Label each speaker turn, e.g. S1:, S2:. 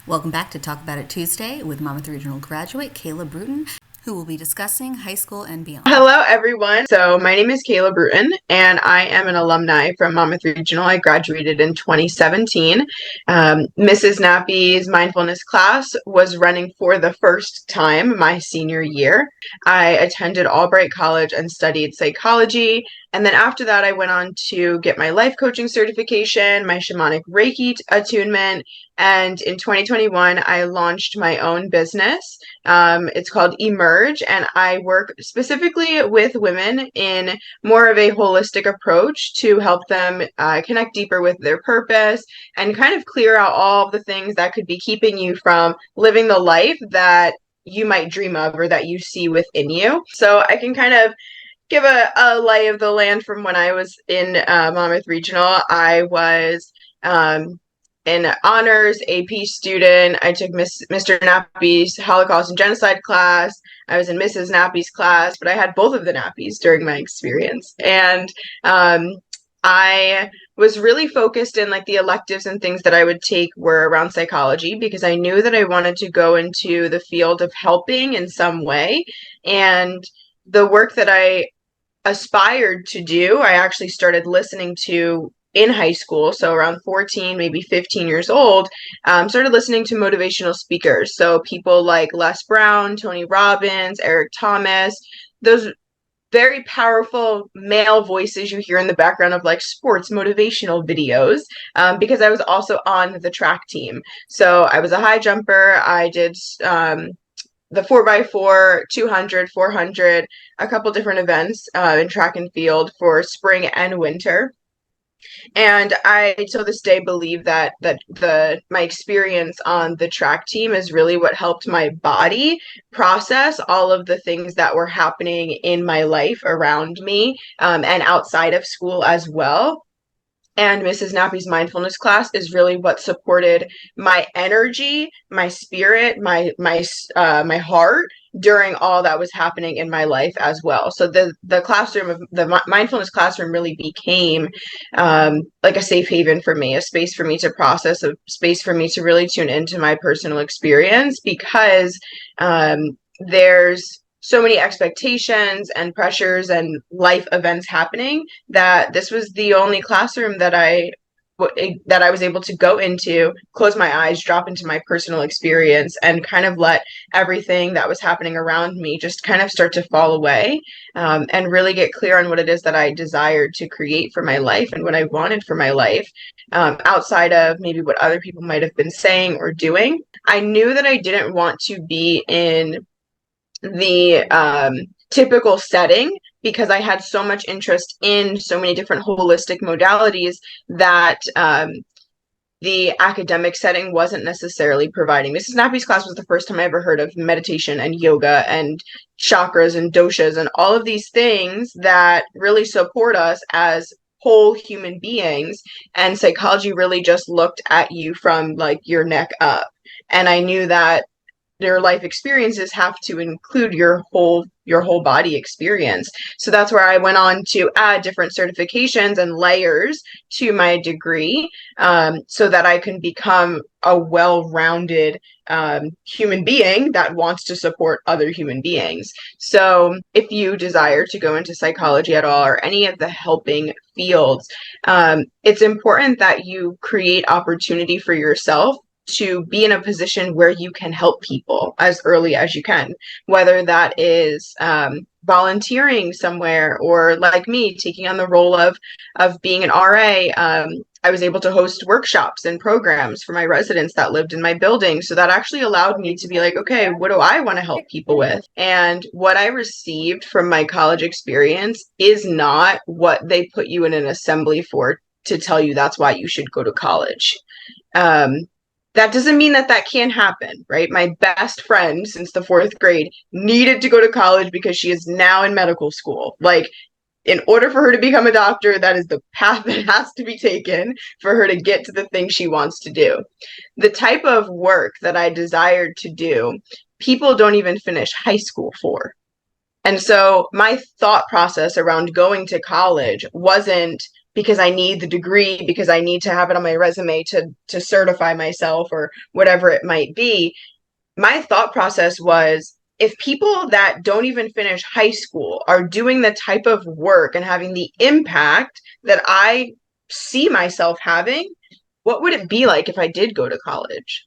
S1: Welcome back to Talk About It Tuesday with Monmouth Regional graduate Cayla Brewton, who will be discussing high school and beyond.
S2: Hello, everyone. So my name is Cayla Brewton, and I am an alumni from Monmouth Regional. I graduated in 2017. Mrs. Nappy's mindfulness class was running for the first time my senior year. I attended Albright College and studied psychology. And then after that, I went on to get my life coaching certification, my shamanic Reiki attunement. And in 2021, I launched my own business. It's called Emerge, and I work specifically with women in more of a holistic approach to help them connect deeper with their purpose and kind of clear out all of the things that could be keeping you from living the life that you might dream of or that you see within you. So I can kind of give a lay of the land from when I was in Monmouth Regional. I was an honors AP student. I took Mr. Nappy's Holocaust and Genocide class. I was in Mrs. Nappy's class, but I had both of the Nappies during my experience. And I was really focused in like the electives and things that I would take were around psychology because I knew that I wanted to go into the field of helping in some way. And the work that I aspired to do, I actually started listening to in high school, so around 14, maybe 15 years old, started listening to motivational speakers. So people like Les Brown, Tony Robbins, Eric Thomas, those very powerful male voices you hear in the background of like sports motivational videos, because I was also on the track team. So I was a high jumper. I did the 4x4, 200, 400, a couple different events in track and field for spring and winter. And I, till this day, believe that my experience on the track team is really what helped my body process all of the things that were happening in my life around me, and outside of school as well. And Mrs. Nappy's mindfulness class is really what supported my energy, my spirit, my heart during all that was happening in my life as well. So the classroom of the mindfulness classroom really became like a safe haven for me, a space for me to process, a space for me to really tune into my personal experience, because there's so many expectations and pressures and life events happening that this was the only classroom that I was able to go into, close my eyes, drop into my personal experience, and kind of let everything that was happening around me just kind of start to fall away, and really get clear on what it is that I desired to create for my life and what I wanted for my life, outside of maybe what other people might have been saying or doing. I knew that I didn't want to be in the typical setting because I had so much interest in so many different holistic modalities that the academic setting wasn't necessarily providing. Mrs. Nappy's class was the first time I ever heard of meditation and yoga and chakras and doshas and all of these things that really support us as whole human beings. And psychology really just looked at you from like your neck up. And I knew that your life experiences have to include your whole body experience. So that's where I went on to add different certifications and layers to my degree, so that I can become a well-rounded human being that wants to support other human beings. So if you desire to go into psychology at all or any of the helping fields, it's important that you create opportunity for yourself to be in a position where you can help people as early as you can, whether that is volunteering somewhere or, like me, taking on the role of being an RA. I was able to host workshops and programs for my residents that lived in my building. So that actually allowed me to be like, okay, what do I want to help people with? And what I received from my college experience is not what they put you in an assembly for to tell you that's why you should go to college. That doesn't mean that can't happen, right? My best friend since the fourth grade needed to go to college because she is now in medical school. Like, in order for her to become a doctor, that is the path that has to be taken for her to get to the thing she wants to do. The type of work that I desired to do, people don't even finish high school for. And so my thought process around going to college wasn't because I need the degree, because I need to have it on my resume to certify myself or whatever it might be. My thought process was, if people that don't even finish high school are doing the type of work and having the impact that I see myself having, what would it be like if I did go to college?